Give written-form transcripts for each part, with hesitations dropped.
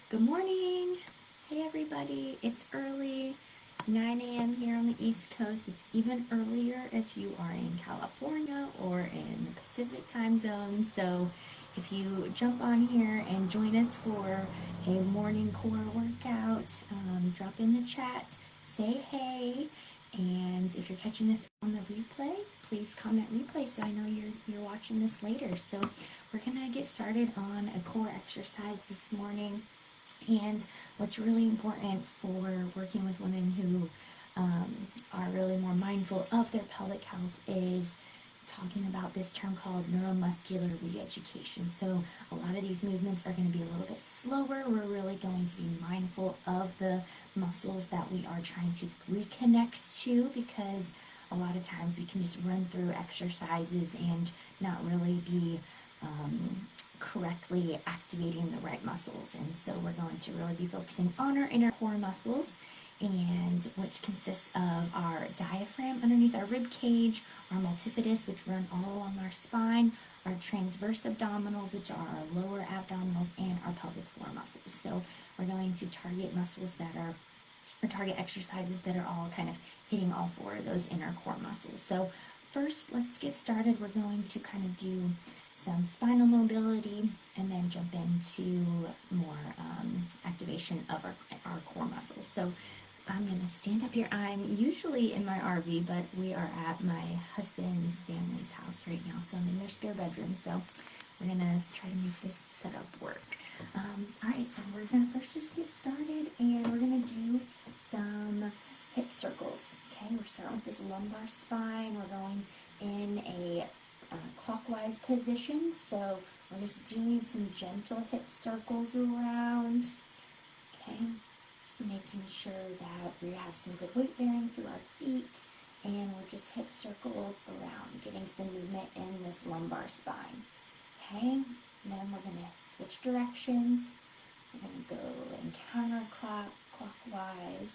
Good morning. Hey everybody, it's early, 9 a.m. here on the East Coast. It's even earlier if you are in California or in the Pacific time zone. So if you jump on here and join us for a morning core workout, drop in the chat, say hey, and if you're catching this on the replay, please comment replay so I know you're watching this later. So we're gonna get started on a core exercise this morning. And what's really important for working with women who are really more mindful of their pelvic health is talking about this term called neuromuscular re-education. So a lot of these movements are going to be a little bit slower. We're really going to be mindful of the muscles that we are trying to reconnect to, because a lot of times we can just run through exercises and not really be correctly activating the right muscles. And so we're going to really be focusing on our inner core muscles, and which consists of our diaphragm underneath our rib cage, our multifidus, which run all along our spine, our transverse abdominals, which are our lower abdominals, and our pelvic floor muscles. So we're going to target muscles that are, or target exercises that are all kind of hitting all four of those inner core muscles. So first, let's get started. We're going to kind of do some spinal mobility and then jump into more activation of our core muscles. So I'm going to stand up here. I'm usually in my RV, but we are at my husband's family's house right now. So I'm in their spare bedroom. So we're going to try to make this setup work. All right, so we're going to first just get started, and we're going to do some hip circles. Okay, we're starting with this lumbar spine. We're going in a clockwise position, so we're just doing some gentle hip circles around. Okay, making sure that we have some good weight bearing through our feet, and we're just hip circles around, getting some movement in this lumbar spine. Okay, and then we're going to switch directions. We're going to go in counterclockwise.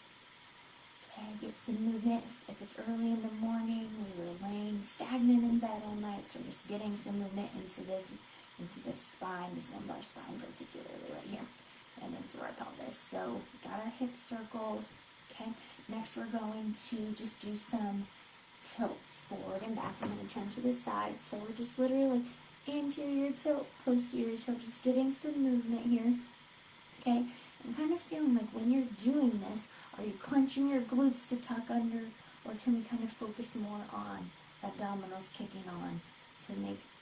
Okay, get some movement. If it's early in the morning, we were laying stagnant in bed all night, so we're just getting some movement into this spine, this lumbar spine particularly right here, and into our pelvis. So we got our hip circles. Okay, next we're going to just do some tilts forward and back. I'm going to turn to the side, so we're just literally anterior tilt, posterior tilt, just getting some movement here. Okay, I'm kind of feeling like when you're doing this, are you clenching your glutes to tuck under, or can we kind of focus more on abdominals kicking on to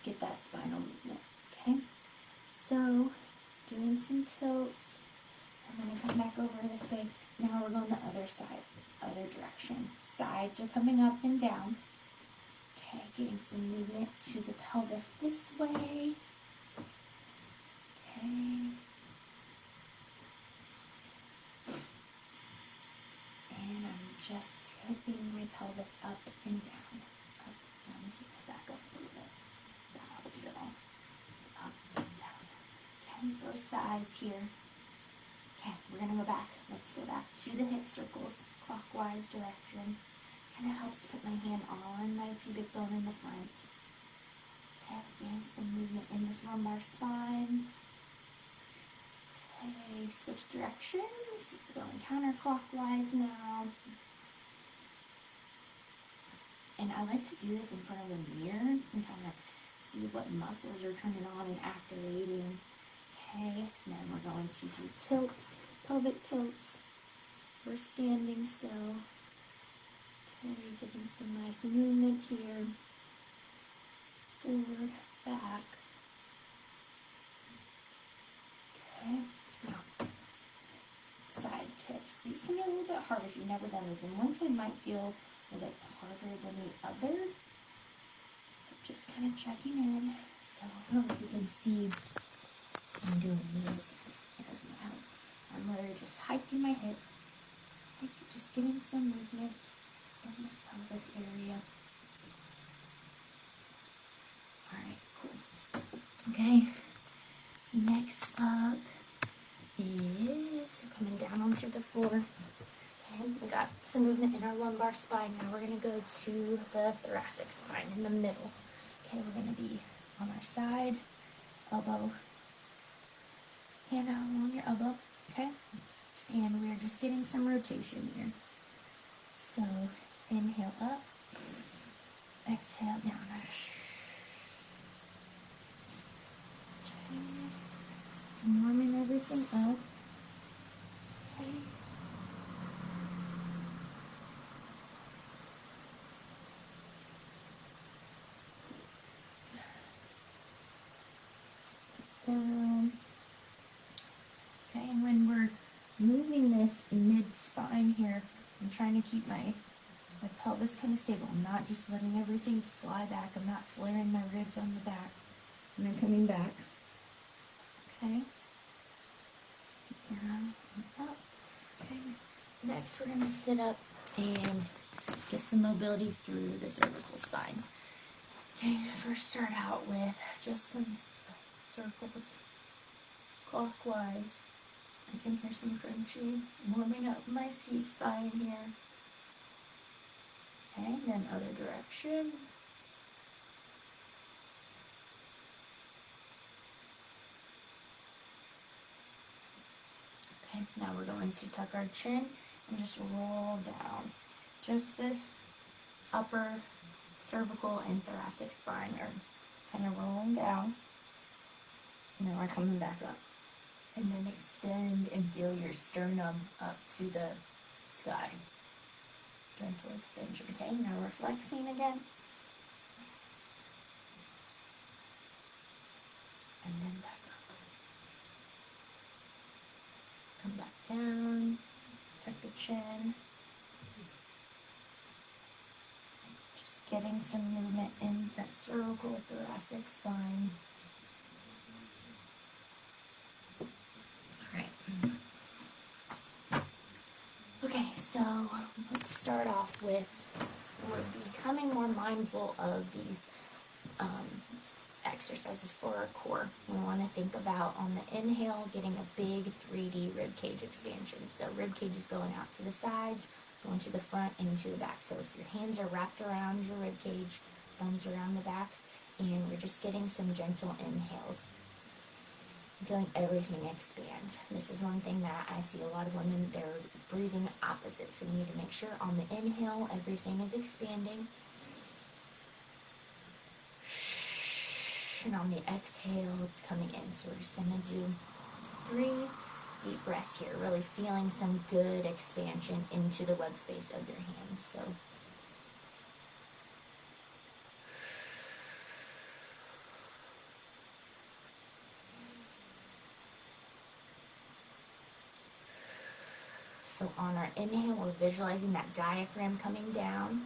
get that spinal movement? Okay, so doing some tilts. I'm going to come back over this way. Now we're going the other side, other direction. Sides are coming up and down. Okay, getting some movement to the pelvis this way. Okay. And I'm just tipping my pelvis up and down. Up, down, let's back up a little bit. Up, so up and down. Okay, both sides here. Okay, we're going to go back. Let's go back to the hip circles, clockwise direction. Kind of helps to put my hand on my pubic bone in the front. Okay, getting some movement in this lumbar spine. Okay, switch directions. We're going counterclockwise now. And I like to do this in front of a mirror and kind of see what muscles are turning on and activating. Okay, and then we're going to do tilts, pelvic tilts. We're standing still. Okay, getting some nice movement here. Forward, back. Okay, now side tips. These can be a little bit hard if you've never done this, and one side might feel a little bit harder than the other. So just kind of checking in. So I don't know if you can see I'm doing these. It doesn't help. I'm literally just hiking my hip, just getting some movement in this pelvis area. Alright, cool. Okay, next up is coming down onto the floor. Okay, we got some movement in our lumbar spine. Now we're going to go to the thoracic spine in the middle. Okay, we're going to be on our side, elbow, hand out along your elbow. rotation here. So inhale up, exhale down. Warming everything up. Okay. Down. Okay, and when we're moving this mid-spine here, I'm trying to keep my pelvis kind of stable. I'm not just letting everything fly back. I'm not flaring my ribs on the back. And then coming back. Okay. Down and up. Okay. Next, we're going to sit up and get some mobility through the cervical spine. Okay, first start out with just some circles clockwise. I can hear some crunching, warming up my C-spine here. Okay, then other direction. Okay, now we're going to tuck our chin and just roll down. Just this upper cervical and thoracic spine are kind of rolling down. And then we're coming back up. And then extend and feel your sternum up to the sky. Gentle extension. Okay, now we're flexing again. And then back up. Come back down. Tuck the chin. Just getting some movement in that cervical thoracic spine. Okay, so let's start off with, we're becoming more mindful of these exercises for our core. We want to think about, on the inhale, getting a big 3D rib cage expansion. So rib cage is going out to the sides, going to the front and to the back. So if your hands are wrapped around your rib cage, thumbs around the back, and we're just getting some gentle inhales. Feeling everything expand. This is one thing that I see a lot of women, they're breathing opposite. So we need to make sure on the inhale, everything is expanding. And on the exhale, it's coming in. So we're just going to do 3 deep breaths here, really feeling some good expansion into the web space of your hands. So So on our inhale, we're visualizing that diaphragm coming down.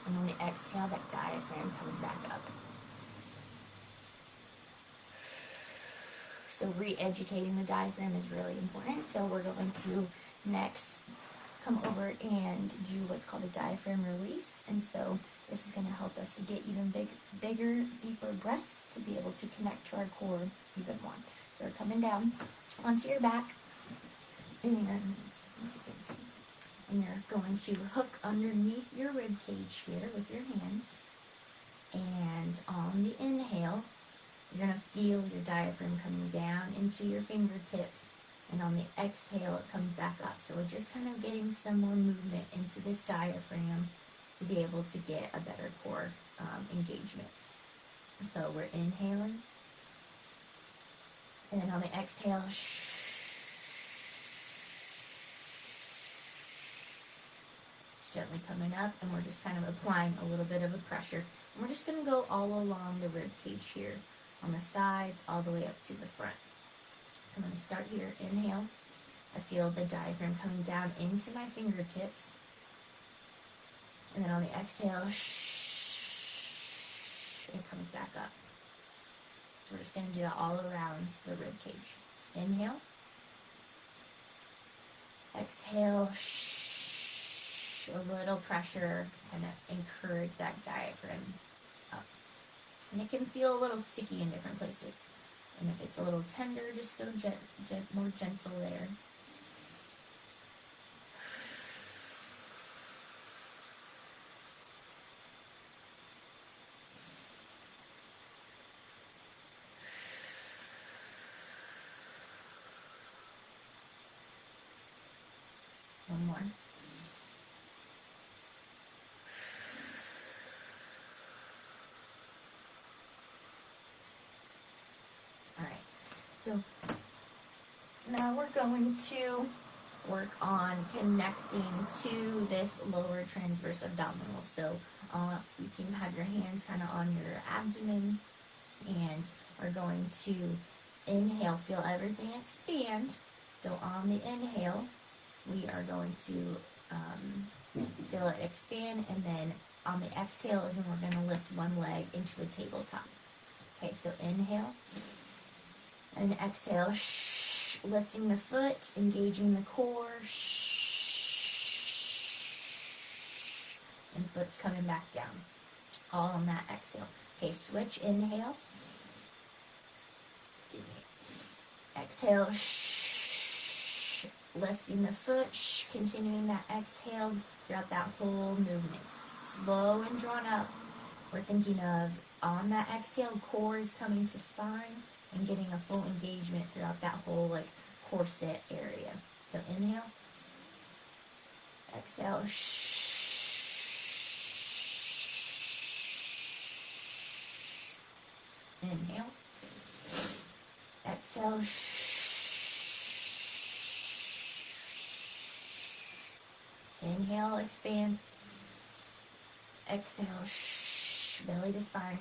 And on the exhale, that diaphragm comes back up. So re-educating the diaphragm is really important. So we're going to next come over and do what's called a diaphragm release. And so this is going to help us to get even bigger, deeper breaths to be able to connect to our core even more. So we're coming down onto your back. And you're going to hook underneath your rib cage here with your hands. And on the inhale, you're going to feel your diaphragm coming down into your fingertips. And on the exhale, it comes back up. So we're just kind of getting some more movement into this diaphragm to be able to get a better core engagement. So we're inhaling. And then on the exhale, gently coming up, and we're just kind of applying a little bit of a pressure. And we're just going to go all along the rib cage here, on the sides, all the way up to the front. So I'm going to start here. Inhale. I feel the diaphragm coming down into my fingertips. And then on the exhale, it comes back up. So we're just going to do that all around the rib cage. Inhale. Exhale. A little pressure, kind of encourage that diaphragm up. And it can feel a little sticky in different places. And if it's a little tender, just go more gentle there. One more. All right. So now we're going to work on connecting to this lower transverse abdominal. So you can have your hands kind of on your abdomen, and we're going to inhale, feel everything expand. So on the inhale, we are going to feel it expand, and then on the exhale is when we're going to lift one leg into a tabletop. Okay, so inhale and exhale, lifting the foot, engaging the core, and foot's coming back down, all on that exhale. Okay, switch, inhale, excuse me, exhale, lifting the foot, continuing that exhale throughout that whole movement. Slow and drawn up. We're thinking of, on that exhale, core is coming to spine and getting a full engagement throughout that whole like corset area. So inhale, exhale, inhale, exhale, inhale, expand, exhale, belly to spine,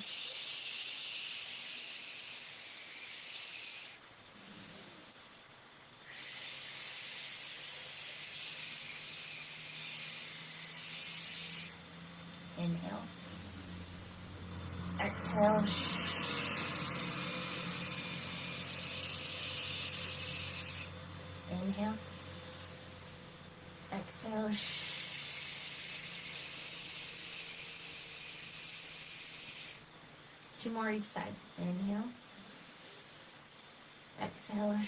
inhale, exhale, inhale, exhale, two more each side. Inhale, exhale,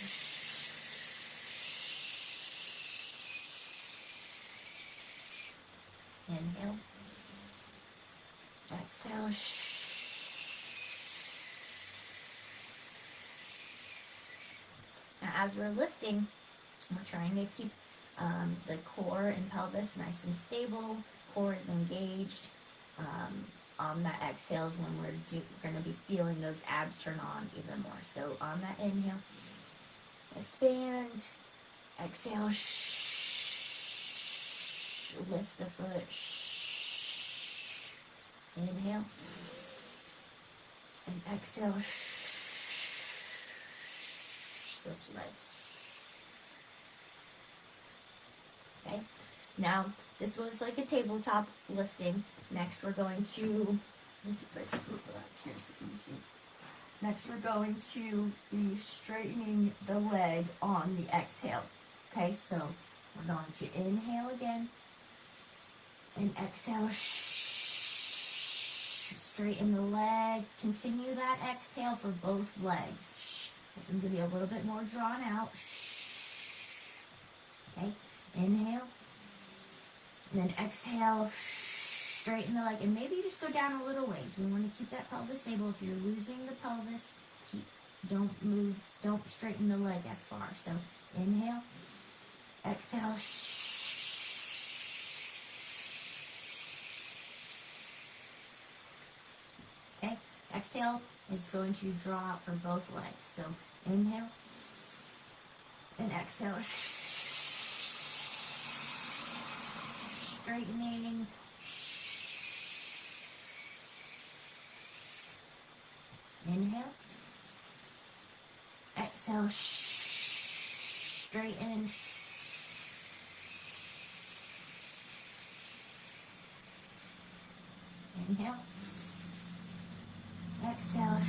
inhale, exhale, now as we're lifting, we're trying to keep the core and pelvis nice and stable. Core is engaged. On that exhale is when we're going to be feeling those abs turn on even more. So on that inhale, expand, exhale, lift the foot, inhale, and exhale, switch legs. Okay, now this was like a tabletop lifting. Next we're going to, let me see if I scoop it up here so you can see. Next we're going to be straightening the leg on the exhale. Okay, so we're going to inhale again and exhale, straighten the leg, continue that exhale for both legs. This one's going to be a little bit more drawn out. Okay, inhale, and then exhale, straighten the leg, and maybe just go down a little ways. We want to keep that pelvis stable. If you're losing the pelvis, don't move, don't straighten the leg as far. So inhale, exhale, okay, exhale is going to draw out for both legs. So inhale and exhale, straightening, inhale, exhale, straighten, inhale, exhale,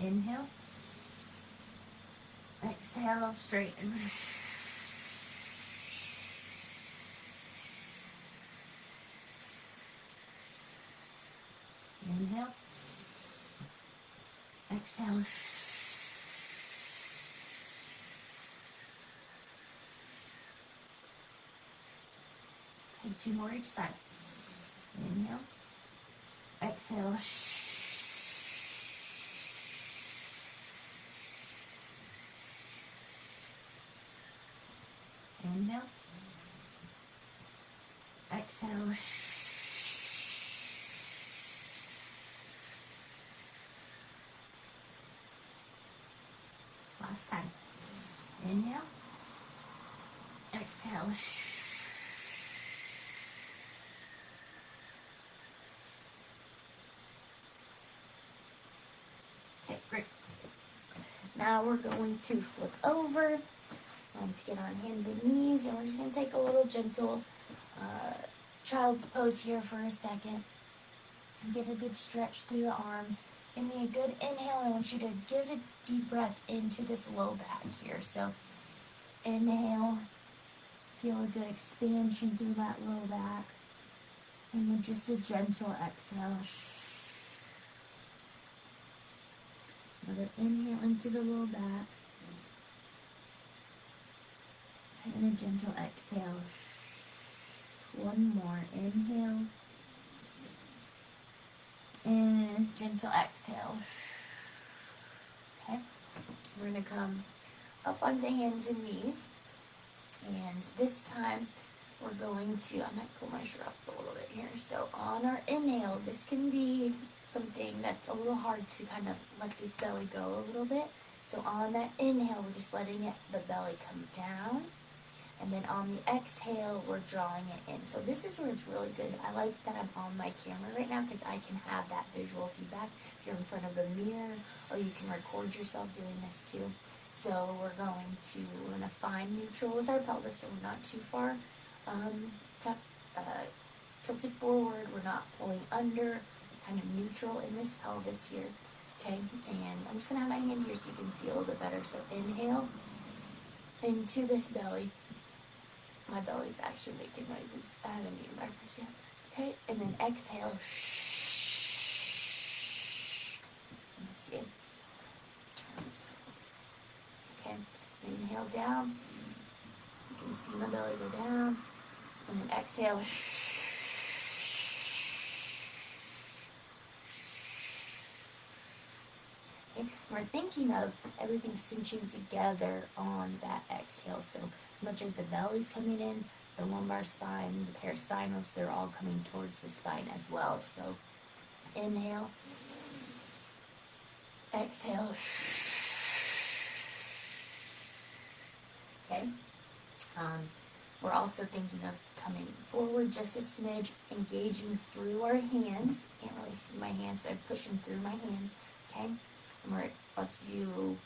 inhale, exhale, straighten, inhale, exhale, and two more each side. Inhale, exhale, last time. Inhale. Exhale. Okay, great. Now we're going to flip over. To get on hands and knees, and we're just going to take a little gentle child's pose here for a second. And get a good stretch through the arms. Give me a good inhale, and I want you to give a deep breath into this low back here. So inhale, feel a good expansion through that low back, and then just a gentle exhale. Another inhale into the low back. And a gentle exhale. One more inhale. And gentle exhale. Okay. We're going to come up onto hands and knees. And this time we're going to, I might pull my shirt up a little bit here. So on our inhale, this can be something that's a little hard to kind of let this belly go a little bit. So on that inhale, we're just letting the belly come down. And then on the exhale, we're drawing it in. So this is where it's really good. I like that I'm on my camera right now because I can have that visual feedback. If you're in front of a mirror, or you can record yourself doing this too. So we're going to find neutral with our pelvis, so we're not too far tilted forward. We're not pulling under, kind of neutral in this pelvis here. Okay, and I'm just going to have my hand here so you can see a little bit better. So inhale into this belly. My belly's actually making noises. I haven't eaten breakfast yet. Okay, and then exhale. Let's see. Okay, inhale down. You can see my belly go down. And then exhale. Okay, we're thinking of everything cinching together on that exhale. So as much as the belly's coming in, the lumbar spine, the paraspinals, they're all coming towards the spine as well. So inhale, exhale. Okay. We're also thinking of coming forward just a smidge, engaging through our hands. Can't really see my hands, but I'm pushing through my hands. Okay. And let's do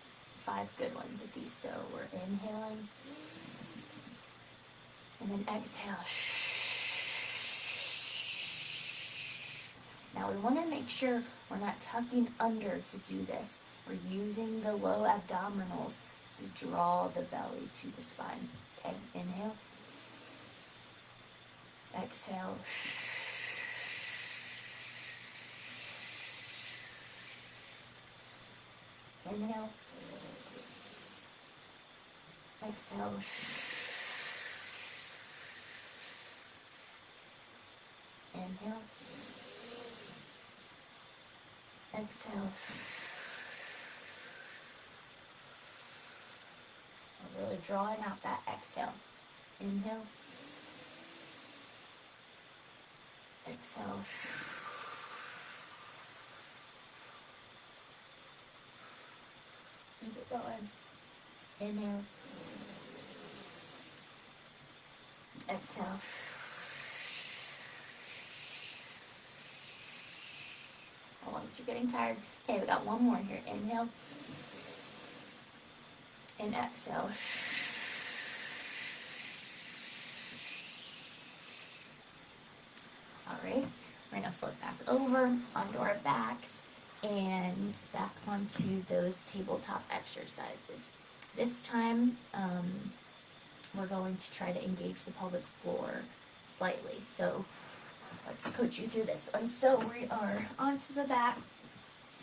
5 good ones of these. So we're inhaling. And then exhale. Now we want to make sure we're not tucking under to do this. We're using the low abdominals to draw the belly to the spine. Okay, inhale. Exhale. Inhale. Exhale. Inhale. Exhale. We're really drawing out that exhale. Inhale. Exhale. Keep it going. Inhale. Exhale. Oh, once you're getting tired. Okay, we got one more here. Inhale. And exhale. All right, we're gonna flip back over onto our backs and back onto those tabletop exercises. This time, we're going to try to engage the pelvic floor slightly. So let's coach you through this one. So we are onto the back,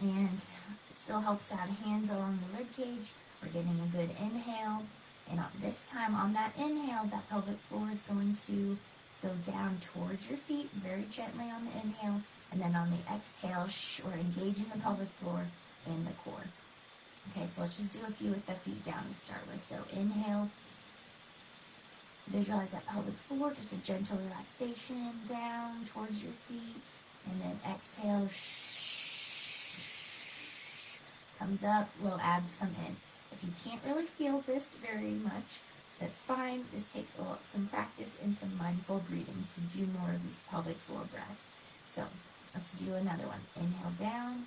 and it still helps to have hands along the rib cage. We're getting a good inhale, and this time on that inhale, that pelvic floor is going to go down towards your feet very gently on the inhale, and then on the exhale, we're engaging the pelvic floor and the core. Okay, so let's just do a few with the feet down to start with. So inhale, visualize that pelvic floor, just a gentle relaxation down towards your feet, and then exhale, comes up, little abs come in. If you can't really feel this very much, that's fine. Just take some practice and some mindful breathing to do more of these pelvic floor breaths. So let's do another one. Inhale down.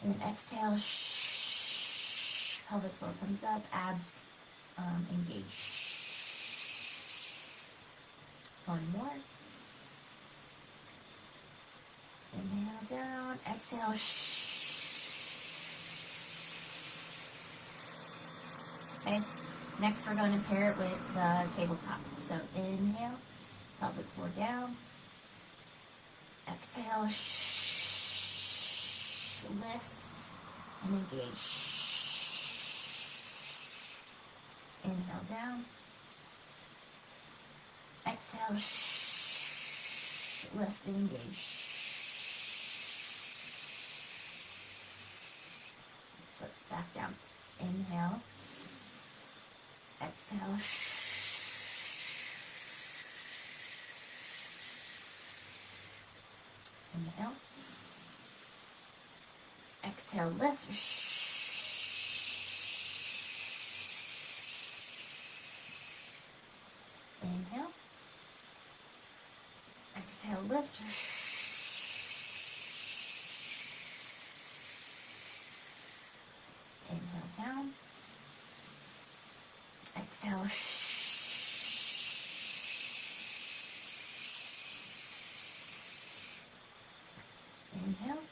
And then exhale. Pelvic floor comes up. Abs engage. One more. Inhale down. Exhale. Okay. Next, we're going to pair it with the tabletop. So inhale, pelvic floor down. Exhale, lift and engage. Inhale down. Exhale, lift and engage. Flips back down. Inhale. Exhale. Inhale. Exhale, lift. Inhale. Exhale, lift. Inhale down. Exhale. Inhale.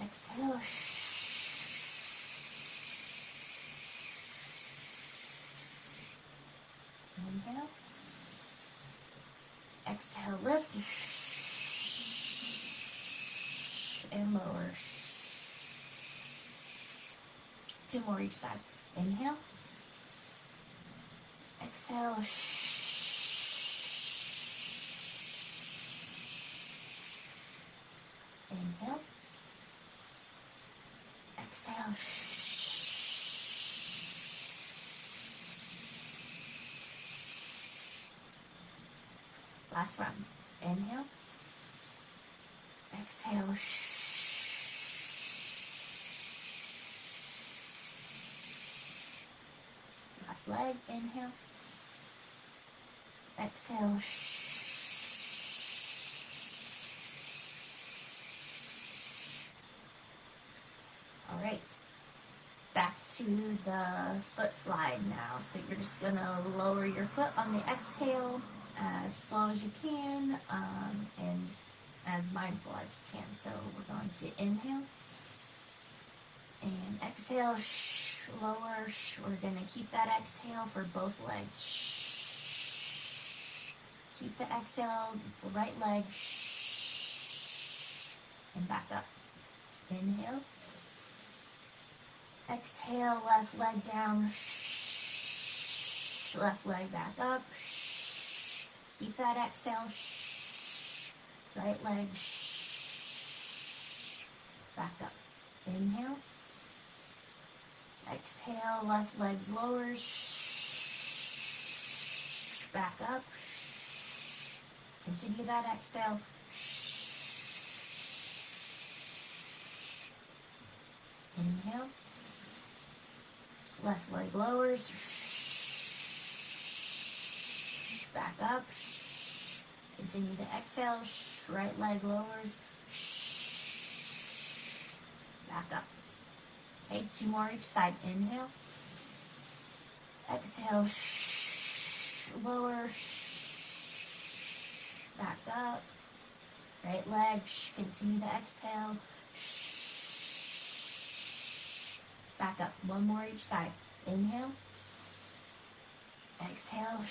Exhale. Inhale. Exhale, lift. And lower. Two more each side. Inhale. Exhale. Inhale. Exhale. Last round. Inhale. Exhale. Last leg. Inhale. Exhale. All right. Back to the foot slide now. So you're just going to lower your foot on the exhale as slow as you can and as mindful as you can. So we're going to inhale and exhale, lower. We're going to keep that exhale for both legs. Keep the exhale, right leg, and back up. Inhale. Exhale, left leg down, left leg back up. Keep that exhale, right leg, back up. Inhale. Exhale, left leg's lowers, back up. Continue that exhale. Inhale. Left leg lowers, back up. Continue to exhale, right leg lowers, back up. Okay, two more each side. Inhale, exhale, lower, back up. Right leg, continue to exhale, back up. One more each side. Inhale. Exhale.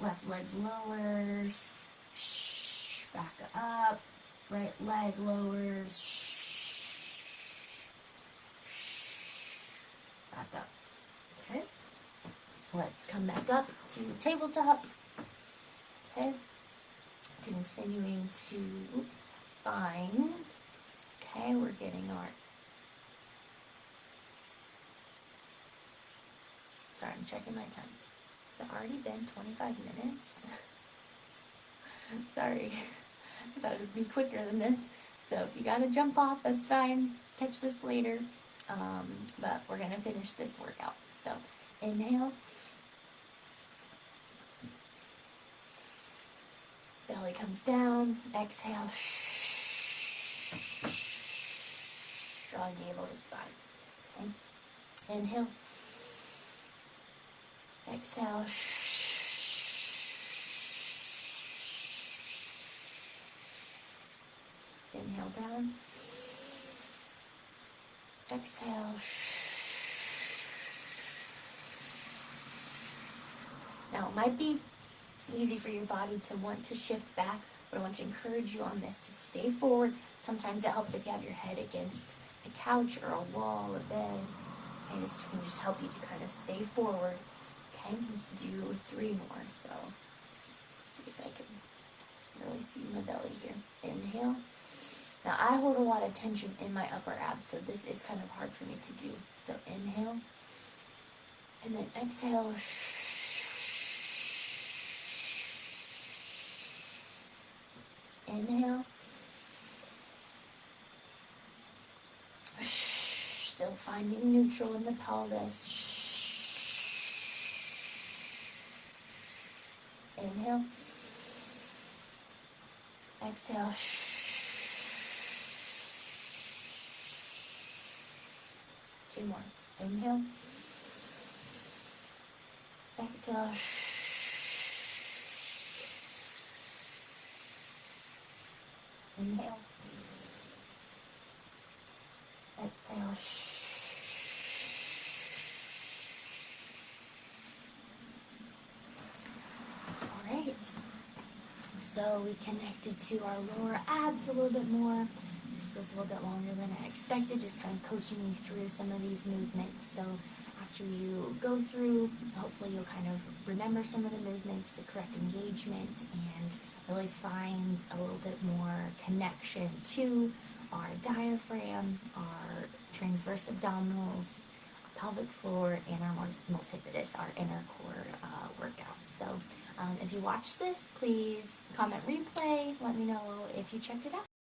Left leg's lowers. Back up. Right leg lowers. Back up. Okay. Let's come back up to tabletop. Okay. Continuing to find. Okay, we're getting our. Sorry, I'm checking my time. Has it already been 25 minutes? Sorry. I thought it would be quicker than this. So if you gotta jump off, that's fine. Catch this later. But we're gonna finish this workout. So inhale. Belly comes down. Exhale. Draw navel to spine. Okay. Inhale. Exhale. Inhale down. Exhale. Now it might be easy for your body to want to shift back, but I want to encourage you on this to stay forward. Sometimes it helps if you have your head against a couch or a wall, a bed. Okay, this can just help you to kind of stay forward. Okay, let's do 3 more. So let's see if I can really see my belly here. Inhale. Now I hold a lot of tension in my upper abs, so this is kind of hard for me to do. So inhale, and then exhale. Inhale. Still finding neutral in the pelvis. Inhale. Exhale. Two more. Inhale. Exhale. Inhale. Exhale. All right. So we connected to our lower abs a little bit more. This was a little bit longer than I expected, just kind of coaching you through some of these movements. So after you go through, hopefully you'll kind of remember some of the movements, the correct engagement, and really find a little bit more connection to our diaphragm, our transverse abdominals, our pelvic floor, and our multifidus, our inner core workout. So if you watched this, please comment replay. Let me know if you checked it out.